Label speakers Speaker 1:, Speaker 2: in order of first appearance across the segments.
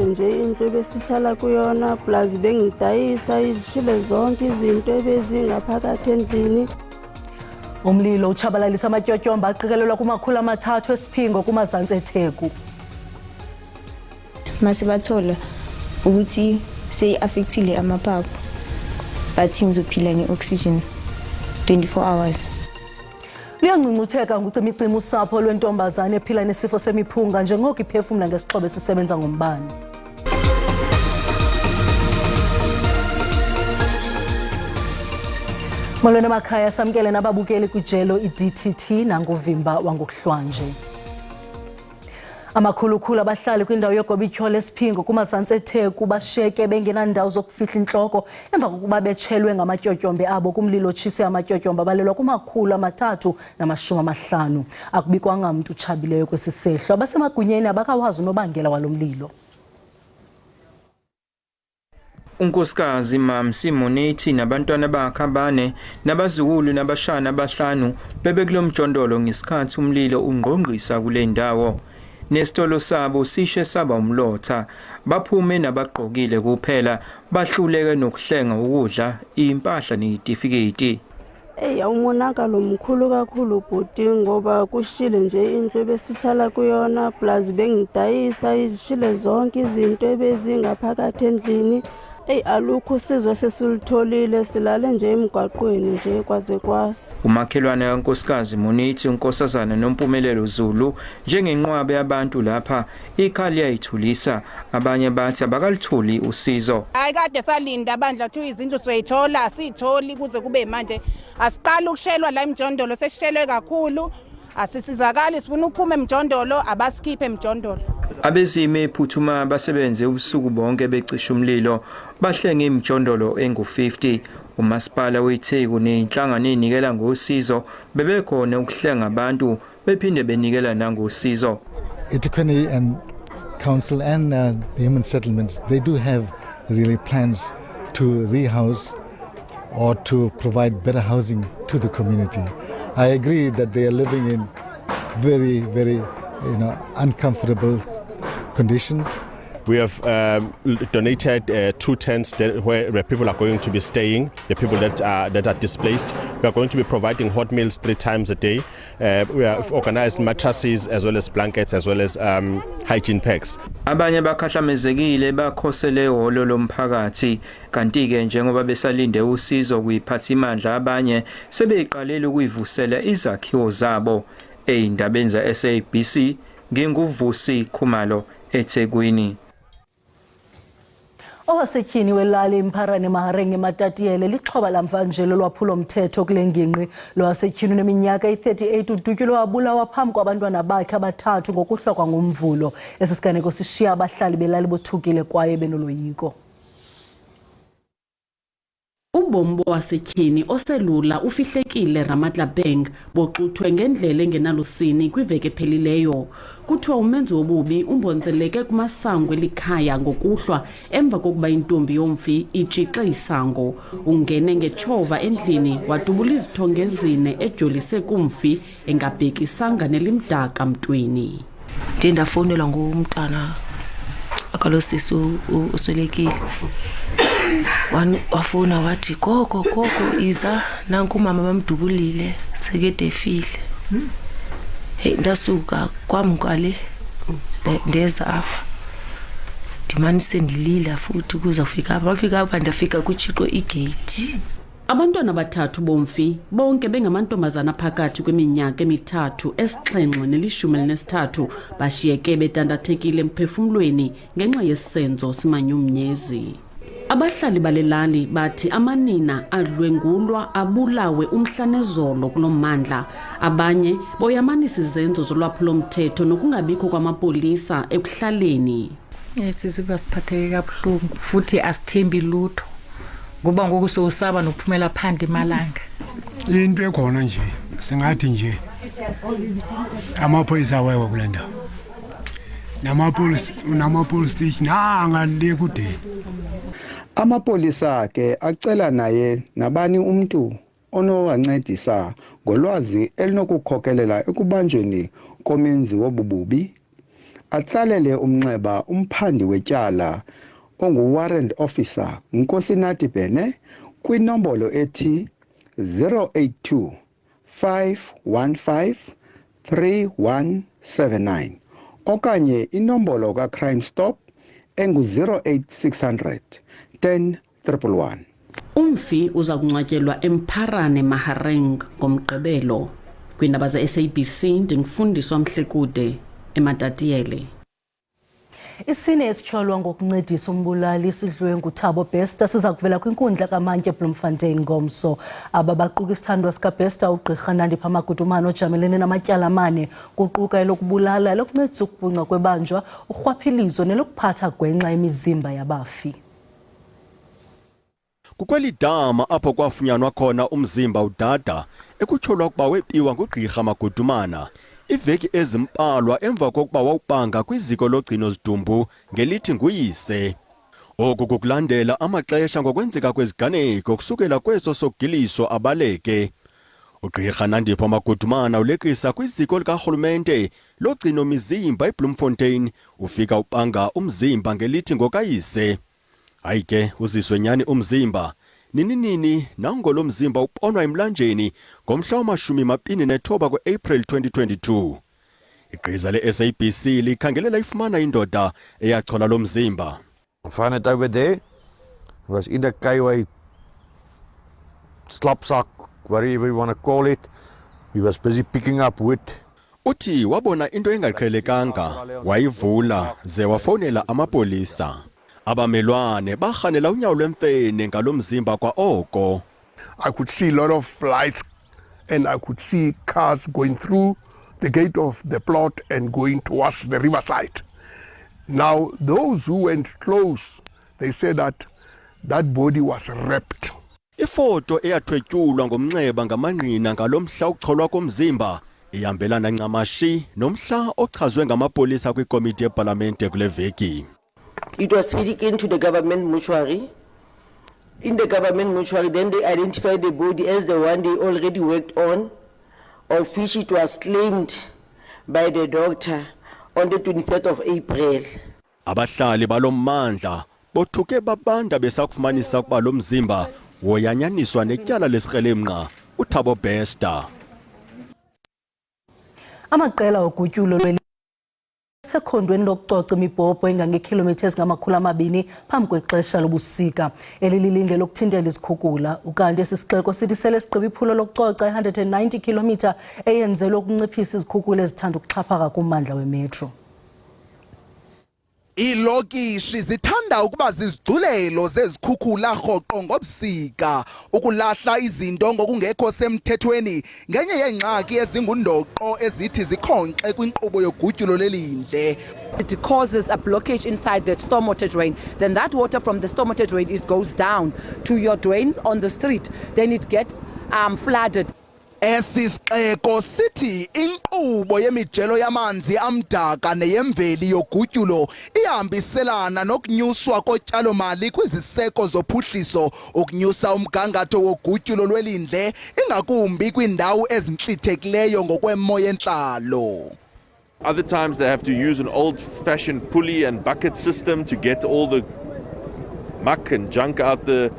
Speaker 1: nje indlu ebesihlala kuyona plus bengidayisa izishile zonke izinto ebezingaphakathi endlini.
Speaker 2: Umlilo utshabalalisa amatyotyomba aqikelelwa kumakhulu amathathu esiphingo kumazantsi eTheku.
Speaker 3: Masibathola ukuthi seyi-affectile amaphaphu bathi ngizophila nge-oxygen 24 hours.
Speaker 2: Luyangcungcutheka ngucimicimi usapho lwentombazane ephila nesifo semiphunga njengoko iphefumla ngesixhobo esisebenza ngombane. Molweni emakhaya, samkele nababukeli kwijelo iDTT nangovimba wangokuhlwanje. Amakhulukhulu abahlali kwindawo yogobityholo esiphingo kumazantsi eTheku bashiyeke bengenandawo zokufihla intloko emva kokuba betshelwe ngamatyotyombe abo kumlilo otshise amatyotyombe abalelwa ku-350. Akubikwanga mntu utshabileyo kwesi sehlo. Abasemagunyeni abakawazi unobangela walo mlilo.
Speaker 4: Unkosikazi Mam Simoneti nabantwana bakhe abane nabazukulu nabashana abahlanu bebekulo mjondolo ngesikhathi umlilo ungqongqisa kule ndawo. Nesitolo sabo sishe saba umlotha, baphume nabagqokile kuphela, bahluleke nokuhlenga ukudla, impahla nezitifiketi.
Speaker 1: Umonakalo mkhulu kakhulu bhuti ngoba kushile nje indlu ebesihlala kuyona plus bengidayisa izishile zonke izinto ebezingaphakathi endlini. Alukho usizo sesilutholile, silale nje emgwaqweni nje kwaze kwasi.
Speaker 4: Umakhelwane kankosikazi Moneti unkosazana noMpumelelo Zulu njengenqwabe yabantu lapha ikhali yayithulisa, abanye bathi abakalitholi usizo.
Speaker 5: Hayi kade salinda bandla thu izindlu soyithola asitholi kuze kube manje asiqala ukushelwa la emjondolo, sesishelwe kakhulu asisizakali, sifuna ukuphuma emjondolo abasikhiphe emjondolo.
Speaker 4: Abezimo ephuthuma basebenze ubusuku bonke becisha umlilo, bahlenge imjondolo engu-50. Umasipala weTheku nenhlangano enikela ngosizo bebekhona ukuhlenga abantu bephinde benikela nangosizo.
Speaker 6: eThekwini and Council and the Human Settlements, they do have really plans to rehouse or to provide better housing to the community. I agree that they are living in very, very uncomfortable conditions.
Speaker 7: We have donated 2 tents where people are going to be staying, the people that are displaced. We are going to be providing hot meals 3 times a day. We have organized mattresses as well as blankets as well as hygiene packs.
Speaker 4: Abanye bakhahlamezekile bakhosele ehholo lomphakathi, kanti ke njengoba besalinde usizo kuyiphathimandla abanye sebeyiqalile ukuyivusela izakhiwo zabo. Eindabeni za SABC nginguvusi Khumalo eThekwini.
Speaker 2: Owasetyhini welali Mpharane Mahareng eMatatiyele lixhoba lamvanjelo lwaphulo mthetho kule ngingqi. Lowasetyhini neminyaka i-38 udutyulwe wabulawa phambi kwabantwana bakhe abathathu ngokuhlokwa ngomvulo. Esi siganeko sishiya abahlali belali bothukile kwaye benoloyiko.
Speaker 8: Ubomi bowasetyhini oselula ufihlekile Ramatlabeng boxuthwe ngendlela engenalusini kwiveki ephelileyo. Kuthiwa umenzi wobubi umbonzeleke kumasango elikhaya ngokuhlwa emva kokuba intombi yomfi itshixe isango. Ungene ngetshova endlini wadubula izithongo ezine ejolise kumfi engabhekisanga nelimdaka mntwini.
Speaker 9: Ndafowunelwa ngumntana akalosisi uswelekile. Wafuna wathi gogo iza nanku mama bamdubulile sekede efile. Ndasuka kwamkale ndeza apha ndimani sendilila futhi kuzafika apha. Bafika apha ndafika kutshiqwe igate.
Speaker 8: Abantwana abathathu bomfi bonke bengamantombazana phakathi kweminyaka emithathu, 7 ne-13 bashiyeke bedandathekile emphefumlweni ngenxa yesenzo simanyumnyezi. Abahlali balelali bathi amanina adlwengulwa abulawe umhlanezolo kulommandla. Abanye boyamanisa izenzo zolwaphulo mthetho nokungabikho kwamapolisa ekuhlaleni.
Speaker 10: Siziva siphatheke kabuhlungu futhi asithembi lutho ngoba ngoku sowusaba nokuphumela phandle emalanga.
Speaker 11: Into ekhona nje singathi nje amaphoyisa awewe kule ndawo namapolice station angale kude.
Speaker 12: Amapolisa ke acela naye nabani umuntu onowancedisa ngolwazi elinokukhokelela ekubanjweni komenzi wobububi. atsalele umnxeba umphandi wetyala ongu-warrant officer Nkosinathi Bene kwinombolo ethi 082 515 3179 okanye inombolo kaCrime Stop engu-08600 10 111.
Speaker 8: Umfi uza kungcwatyelwa eMpharane Mahareng ngomgqibelo. Kwiindaba ze-SABC ndingifundiswa Mhlekude eMatatiyele.
Speaker 2: Isine esityholwa ngokuncedisa umbulali isidlwengu Thabo Bester siza kuvela kwinkundla kaMantye Bloemfontein ngomso. Aba baquka isithandwa sikaBester uGqirha Nandipha Magudumane ojamelene namatyala amane kuquka elokubulala, elokuncedisa ukubhunga kwebanjwa, urhwaphilizo nelokuphatha gwenxa imizimba yabafi.
Speaker 13: Kukweli dama apho kwafunyanwa khona umzimba udada ekutyholwa ukuba webiwa nguGqirha Magudumane. Iveki ezimbalwa emva kokuba wawubanga kwiziko logcino zidumbu ngelithi nguyise. Oku kukulandela amaxesha ngokwenzeka kweziganeko kusukela kweso sogiliso abaleke. uGqirha Nandipha Magudumane uleqisa kwiziko likarhulumente logcino mizimba eBloemfontein ufika ubanga umzimba ngelithi ngokayise. Hayi ke uziswe nyani umzimba. Nini nangolo mzimba uponwa emlanjeni ngomhla wama-29 kweApril 2022. Igqiza le-SABC likhangelela ifumana indoda eyachola lo mzimba.
Speaker 14: Find it over there was either KY slapsack, whatever you want to call it. He was busy picking up wood.
Speaker 13: Uthi wabona into engaqhelekanga wayivula ze wafowunela amapolisa. Abamelwane barhanela unyawo lwemfene ngalo mzimba kwa oko.
Speaker 11: I could see a lot of lights and I could see cars going through the gate of the plot and going towards the riverside. Now those who went close, they said that body was wrapped.
Speaker 13: Ifoto eyathwetyulwa ngomnxeba ngamanqina ngalo mhla ukucholwa komzimba ihambelana ncamashi nomhla ochazwe ngamapolisa kwikomiti yeParlamente kule veki.
Speaker 15: It was taken to the government mortuary. In the government mortuary, then they identified the body as the one they already worked on, of which it was claimed by the doctor on the 23rd of April.
Speaker 13: Abahlali balommandla bothuke babanda besakufumanisa ukuba lo mzimba woyanyaniswa netyala lesikrelemnqa uThabo Bester.
Speaker 2: Amaqela ogutyulo sekhondweni lokucoca imibhobho engangekhilomitha ezingama-200 phambi kwexesha lobusika elililinge lokuthintela izikhukhula. Ukanti esi sixeko sithi sele sigqiba iphulo lokucoca 190 kilomitha eyenzelwe ukunciphisa izikhukhula ezithanda ukuxhaphaka kummandla wemetro.
Speaker 16: Ilokishi zithanda ukuba zizigculelo zezikhukhula rhoqo ngobusika, ukulahla izinto ngokungekho semthethweni ngenye yeengxaki ezingundoqo ezithi zikhonxe kwinkqubo yogutyulo lelindle.
Speaker 17: It causes a blockage inside the stormwater drain. Then that water from the stormwater drain goes down to your drain on the street. Then it gets flooded.
Speaker 16: Esisixeko sithi inkqubo yemijelo yamanzi amdaka neyemveli yogutyulo ihambiselana nokunyuswa kotyalo-mali kwiziseko zophuhliso ukunyusa umgangatho wogutyulo lwelindle ingakumbi kwiindawo ezintlithekeleyo ngokwemo yentlalo.
Speaker 18: Other times they have to use an old-fashioned pulley and bucket system to get all the muck and junk out the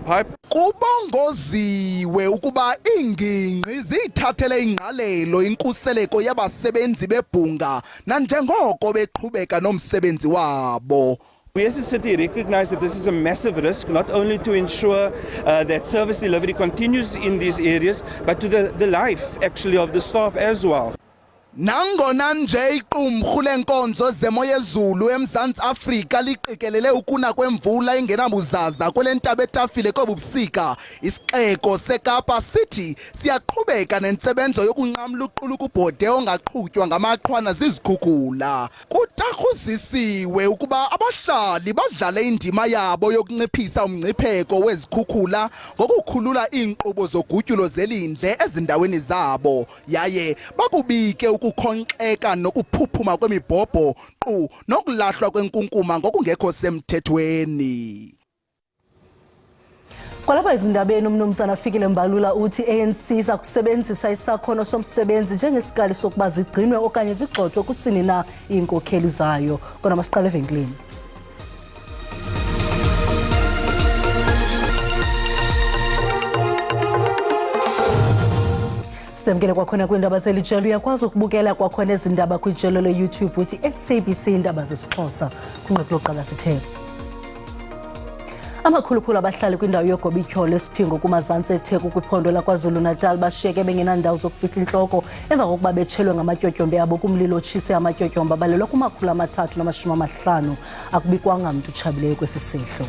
Speaker 18: pipe.
Speaker 16: Kubongoziwe ukuba iingingqi ziyithathele ingqalelo inkuseleko yabasebenzi bebhunga nanjengoko beqhubeka nomsebenzi wabo.
Speaker 19: We as a city recognize that this is a massive risk, not only to ensure that service delivery continues in these areas, but to the life actually of the staff as well.
Speaker 16: Nangona nje iqumrhu lenkonzo zemo yezulu eMzantsi Afrika liqikelele ukuna kwemvula engenabuzaza kwele ntaba etafile kobusika, isixeko seKapa sithi siyaqhubeka nentsebenzo yokunqamla uquluka ubhode ongaqhutywa ngamaqhwana zizikhukhula. Kutarhuzisiwe ukuba abahlali badlale indima yabo yokunciphisa umngcipheko wezikhukhula ngokukhulula iinkqubo zogutyulo zelindle ezindaweni zabo, yaye bakubike ukukhonkxeka nokuphuphuma kwemibhobho qu nokulahlwa kwenkunkuma ngokungekho semthethweni.
Speaker 2: Kwalapha ezindabeni umnumzana Fikile Mbalula uthi ANC iza kusebenzisa isakhono somsebenzi njengesikali sokuba zigcinwe okanye zigxothwe kusini na iinkokheli zayo. Kona masiqale evenkileni. Sitemkele kwakhona kwiindaba zelijelo uyakwazi ukubukela kwakhona ezindaba kwijelo le-YouTube uthi SABC Iindaba zesiXhosa kunqeqe lokuqala sithele. Amakhulukhulu abahlali kwindawo yogobityholo esiphingo kumazantsi eTheku kwiphondo laKwaZulu-Natal bashiyeke bengenandawo zokufihla intloko emva kokuba betshelwe ngamatyotyombe abo kumlilo otshise amatyotyombe abalelwa ku-350. Akubikwanga mntu utshabileyo kwesi sehlo.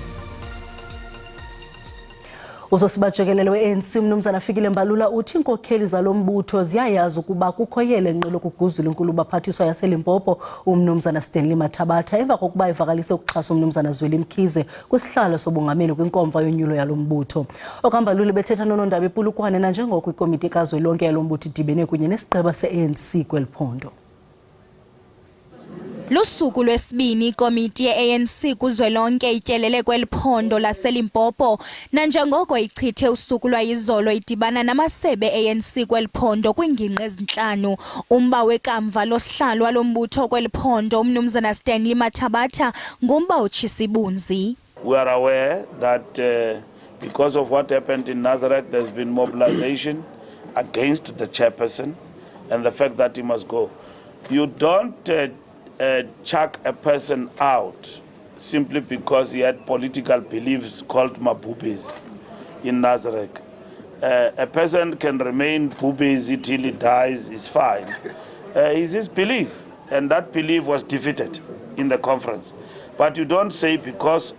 Speaker 2: Usosibajekelele we-ANC umnumzana Fikile Mbalula uthi iinkokheli zalo mbutho ziyayazi ukuba kukho yelenqe lokuguzula inkulu-baphathiswa yaseLimpopo umnumzana Stanley Mathabatha emva kokuba ivakalise ukuxhasa umnumzana Zweli Mkhize kwisihlalo sobungameli kwinkomfa yonyulo yalo mbutho. OkaMbalula bethetha nonondaba ePulukwane nanjengoko ikomiti kazwelonke yalo mbutho idibene kunye nesigqeba se-ANC kweli phondo.
Speaker 20: Lusuku lwesibini ikomiti ye-ANC kuzwelonke ityelele kweli phondo laseLimpopo nanjengoko ichithe usuku lwayizolo idibana namasebe ANC kweli phondo kwiingingqi ezintlanu. Umba wekamva losihlalo walo mbutho kweli phondo umnumzana Stanley Mathabatha ngumba otshisa ibunzi.
Speaker 21: We are aware that because of what happened in Nazareth, there's been mobilization against the chairperson and the fact that he must go. You don't chuck a person out simply because he had political beliefs called mabubis in Nazareth. A person can remain bubis till he dies, is fine. It's his belief, and that belief was defeated in the conference. But you don't say because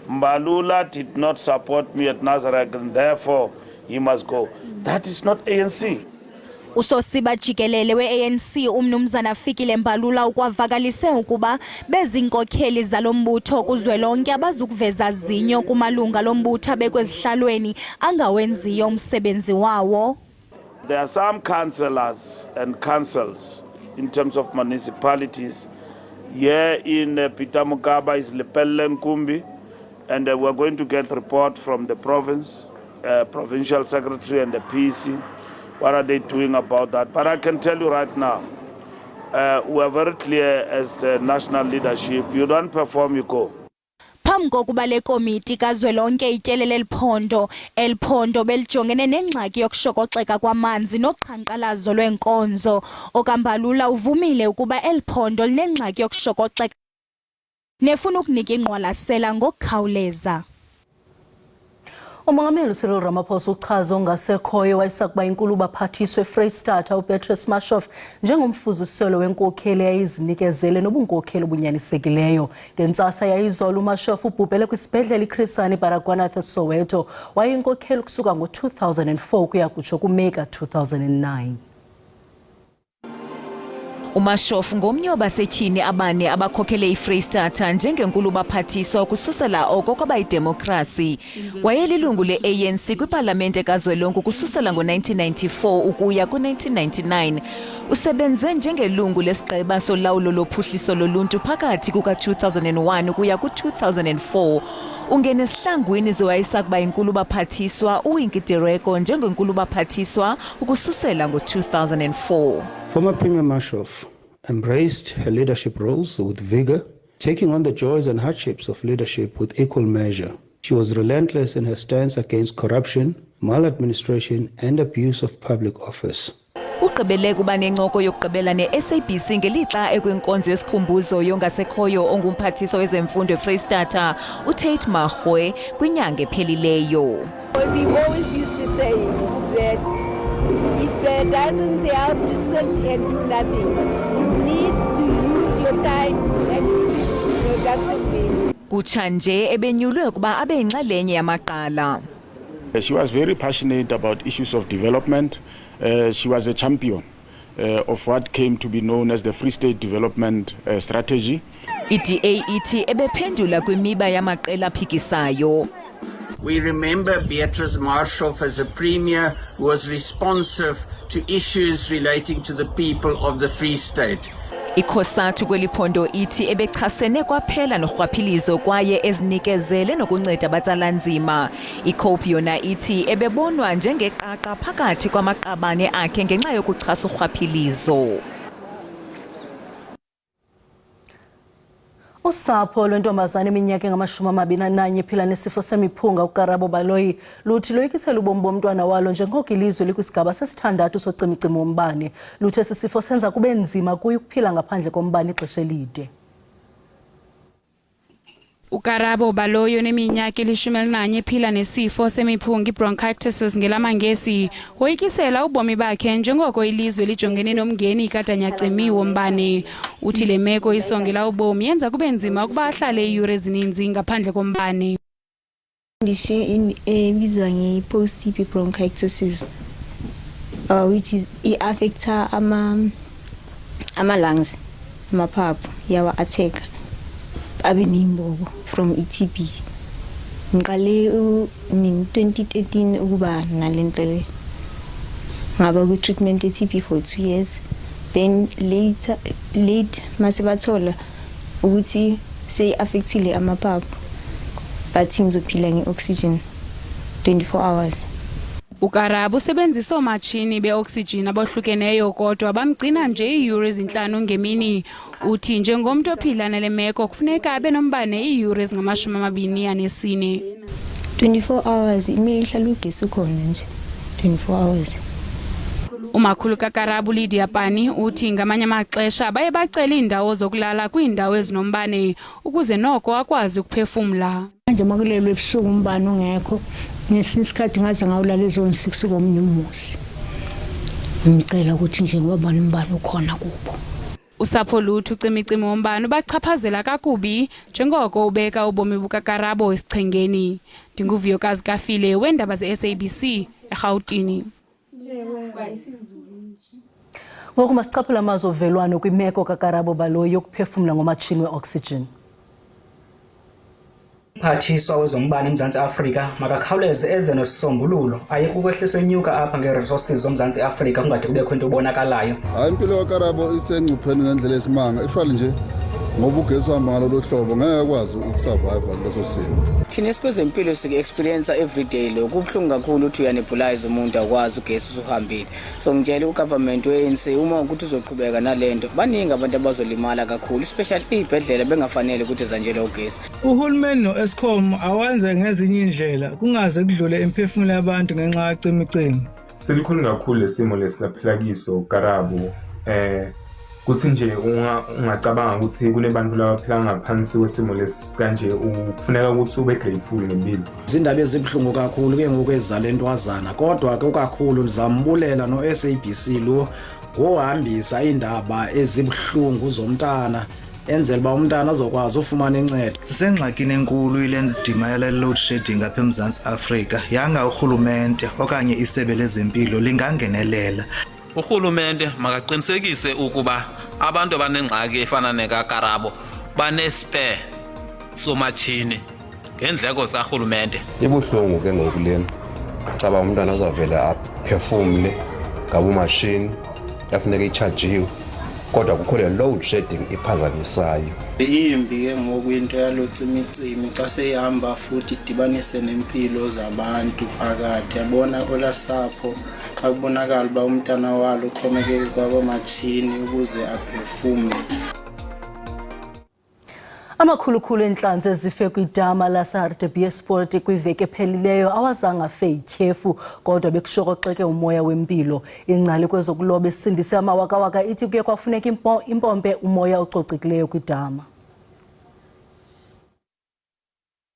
Speaker 21: Mbalula did not support me at Nazareth and therefore he must go. That is not ANC.
Speaker 20: Usosiba jikelele we-ANC umnumzana Fikile Mbalula ukwavakalise ukuba bezinkokheli zalo mbutho kuzwelonke abazukuveza zinyo kumalunga lombutho abekwezihlalweni angawenziyo umsebenzi wawo.
Speaker 21: There are some councillors and councils in terms of municipalities. Here in Pitamukaba is Lepelle Nkumbi, and we're going to get report from the province, provincial secretary and the PC. What are they doing about that? But I can tell you right now, we are very clear as national leadership. You don't perform, you go.
Speaker 20: Phambi kokuba le komiti kazwelonke ityelele eliphondo belijongene nengxaki yokushokoxeka kwamanzi noqhankqalazo lwenkonzo. OkaMbalula uvumile ukuba eliphondo linengxaki yokushokoxeka nefuna ukunika ingqwalasela ngokukhawuleza.
Speaker 2: Umongameli Cyril Ramaphosa uchaza ongasekhoyo wayesakuba inkulu-baphathiswa eFreystata uBeatrice Mashov njengomfuziselo wenkokheli eyayizinikezele nobunkokheli obunyanisekileyo. Ngentsasa yayizolo uMashov ubhubhele kwisibhedlele iChris Hani Baragwanath eSoweto. Wayeyinkokheli kusuka ngo-2004 ukuya kutsho kuMeyi ka-2009.
Speaker 22: uMashofu ngomnye wabasetyhini abane abakhokhele iFreystata njengenkulu-baphathiswa ukususela oko kwaba yidemokrasi. Wayelilungu le-ANC kwipalamente kazwelonke ukususela ngo-1994 ukuya ku-1999. Usebenze njengelungu lesigqeba solawulo lophuhliso loluntu phakathi kuka-2001 ukuya ku-2004. Ungene esihlangwini ziwayesakuba inkulu-baphathiswa uWinky Direko njengenkulu-baphathiswa ukususela ngo-2004.
Speaker 23: Former Premier Mashov embraced her leadership roles with vigor, taking on the joys and hardships of leadership with equal measure. She was relentless in her stance against corruption, maladministration, and abuse of public office.
Speaker 22: Ugqibele kuba nencoko yokugqibela ne-SABC ngelixa ekwinkonzo yesikhumbuzo yongasekhoyo ongumphathiswa wezemfundo eFreystata uTate Mahwe kwinyanga ephelileyo.
Speaker 24: He always used to say that if there doesn't help to sit and do nothing, you need to use your time and use it productively.
Speaker 22: Kutshanje ebenyulwe kuba abe yinxalenye yamaqala.
Speaker 25: She was very passionate about issues of development. She was a champion of what came to be known as the Free State Development Strategy.
Speaker 22: IDA ithi ebephendula kwimiba yamaqela aphikisayo.
Speaker 26: We remember Beatrice Mashov as a premier who was responsive to issues relating to the people of the Free State.
Speaker 22: Ikhosati kweliphondo ithi ebechasene kwaphela norhwaphilizo kwaye ezinikezele nokunceda abatsalanzima. ICOPE yona ithi ebebonwa njengeqaqa phakathi kwamaqabane akhe ngenxa yokuchasa urhwaphilizo.
Speaker 2: Usapho lwentombazana iminyaka engama-21 ephila nesifo semiphunga uKarabo Baloyi luthi loyikisela ubomi bomntwana walo njengoko ilizwe likwisigaba sesithandathu socimicimi wombane. Luthi esi sifo senza kube nzima kuye ukuphila ngaphandle kombane ixesha elide.
Speaker 1: Ukarabo Baloyi oneminyaka 11 ephila nesifo semiphunga bronchitis ngelamangesi woyikisela ubomi bakhe njengoko ilizwe lijongene nomngeni kadanyacimi wombane. Uthi le meko isongela ubomi yenza kube nzima ukuba ahlale iiyure ezininzi ngaphandle kombane.
Speaker 3: Condition ebizwa nge-post-TB bronchitis, which is affecta ama-lungs, amaphaphu yawa-attack abenimbobo from TB. Ngiqale in-2013 ukuba nalento ngaba ku-treatment ye-TB for 2 years. Then late mase bathola ukuthi seyi-affectile amaphaphu, but ngizophila nge-oxygen 24 hours.
Speaker 1: Ukarabo usebenzisa oomatshini be-oxygen abohlukeneyo kodwa bamgcina nje iiyure ezintlanu ngemini. Uthi njengomntu ophila nale meko kufuneka abe nombane iiyure ezingama-24.
Speaker 3: 24 hours imini ihlala ugesi ukhona nje 24 hours.
Speaker 1: Umakhulu kaKarabo Lydia Pani uthi ngamanye amaxesha baye bacela iindawo zokulala kwiindawo ezinombane ukuze noko akwazi ukuphefumla.
Speaker 4: Manje makulelo ebusuku umbane ungekho, ngesinye isikhathi ngaze ngawulala ezone 6 komnye umuzi. Ngicela ukuthi nje ngoba umbane ukhona kubo.
Speaker 1: Usapho luthu ucimicimi wombane bachaphazela kakubi njengoko ubeka ubomi bukaKarabo esichengeni. Ndinguvuyokazi Kafile weendaba ze-SABC eRhawutini.
Speaker 2: Ngoku masichaphula amazwi ovelwano kwimeko kaKarabo Baloyi yokuphefumla ngomatshini we-oxygen.
Speaker 5: Umphathiswa wezombane eMzantsi Afrika makakhawuleze eze nesisombululo ayeke ukwehlisa enyuka apha nge-resources zoMzantsi Afrika kungade kubekho into ebonakalayo.
Speaker 6: Hayi, impilo kaKarabo isengcupheni ngendlela esimanga, actually nje ngoba ugesi uhamba ngalolu hlobo ngeke akwazi ukusurvive kuleso simo.
Speaker 7: Thina esikwezempilo sike-experience everyday lo kubuhlungu kakhulu uthi uyanebulize umuntu akwazi ugesi usuhambile. So ngitshela ugovernment we-ANC uma ukuthi uzoqhubeka nalento baningi abantu abazolimala kakhulu, especially iy'bhedlela bengafanele ukuthi zanjele ugesi.
Speaker 27: Uhulumeni no-Eskom awenze ngezinye indlela kungaze kudlule imiphefumulo yabantu ngenxa kacimicimi.
Speaker 28: Selikhulu kakhulu lesimo lesinaphila kiso Karabo. Kuthi nje ungacabanga ukuthi kunebantu labaphila ngaphansi kwesimo lesikanje ufuneka ukuthi ube grateful ngempilo.
Speaker 29: Izindaba ezibuhlungu kakhulu ke ngokwezala entwazana, kodwa ke kakhulu ngizambulela no-SABC lo ngohambisa indaba ezibuhlungu zomntana enzela ba umntana azokwazi ufumana incede.
Speaker 30: Sisengxakini enkulu ile ndima yale load shedding apha eMzantsi Afrika. Yanga urhulumente okanye isebe lezempilo lingangenelela.
Speaker 31: Urhulumente makaqinisekise ukuba abantu abanengxaki efana nekaKarabo banespare somatshini ngendleko zikarhulumente.
Speaker 32: Ibuhlungu ke ngokulena caba umntwana azavela aphefumle ngabo machine yafuneka ichajiwe kodwa kukho le load shedding iphazamisayo.
Speaker 33: Iyimbi ke ngokuyinto yalocimicimi xa seyihamba futhi idibanise nempilo zabantu phakathi. Yabona olasapho xa kubonakala uba umntana walo uxhomekeke kwabomatshini ukuze aphefumle.
Speaker 2: Amakhulukhulu entlanzi ezife kwidama laseHardebe Sport kwiveki ephelileyo awazange afe ityhefu kodwa bekushokoxeke umoya wempilo. Ingcali kwezokuloba esindise amawakawaka ithi kuye kwafuneka impompe umoya ococekileyo kwidama.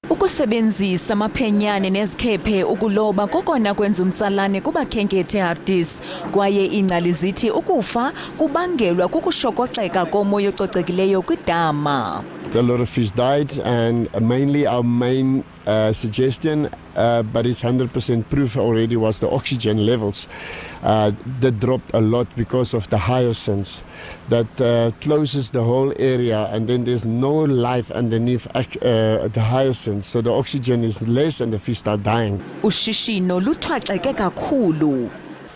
Speaker 22: Ukusebenzisa amaphenyane nezikhephe ukuloba kokona kwenza umtsalane kubakhenkethi eHardebe kwaye ingcali zithi ukufa kubangelwa kukushokoxeka komoya ococekileyo kwidama.
Speaker 34: A lot of fish died, and mainly our main suggestion, but it's 100% proof already, was the oxygen levels that dropped a lot because of the hyacinths that closes the whole area, and then there's no life underneath the hyacinths, so the oxygen is less and the fish start dying.
Speaker 22: Ushishino luthwaxeke kakhulu.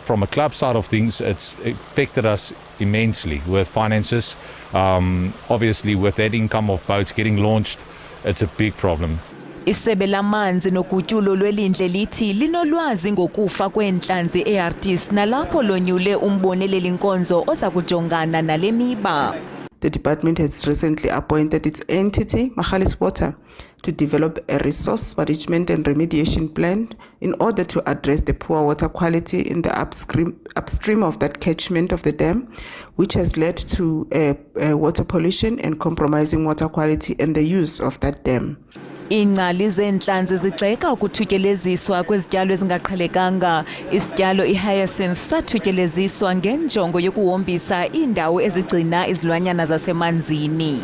Speaker 8: from a club side of things, it's affected us immensely with finances. Obviously, with that income of boats getting launched, it's a big problem.
Speaker 22: Isebe lamanzi nogutyulo lwelindle lithi linolwazi ngokufa kweentlanzi eArtis nalapho lonyule umboneleli nkonzo oza kujongana nale miba.
Speaker 9: The department has recently appointed its entity, Magalies Water, to develop a resource management and remediation plan in order to address the poor water quality in the upstream of that catchment of the dam, which has led to water pollution and compromising water quality and the use of that dam.
Speaker 22: Iingcali zeentlanzi zigxeka ukuthutyeleziswa kwezityalo ezingaqhelekanga. Isityalo ihyacinth sathutyeleziswa ngenjongo yokuhombisa iindawo ezigcina izilwanyana zasemanzini.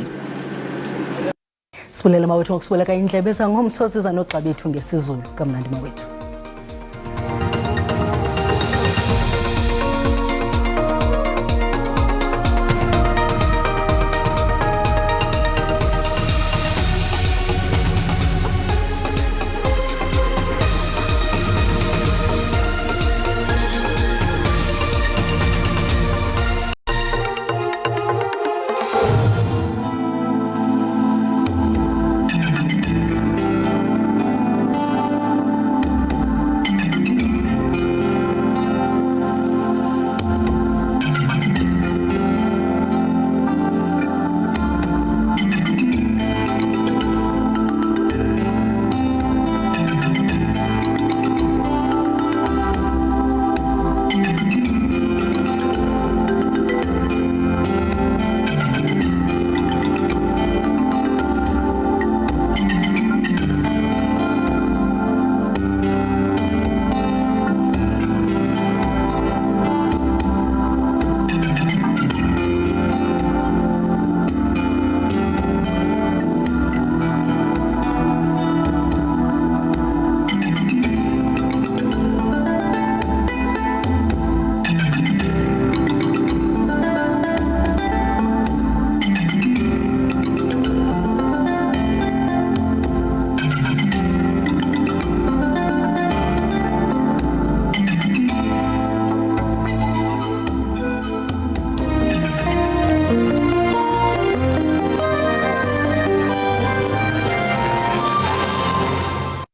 Speaker 2: Sibulele mawethu ngokusibuleka indlebe zangomso siza noxa bethu ngesizulu kamnandi mawethu.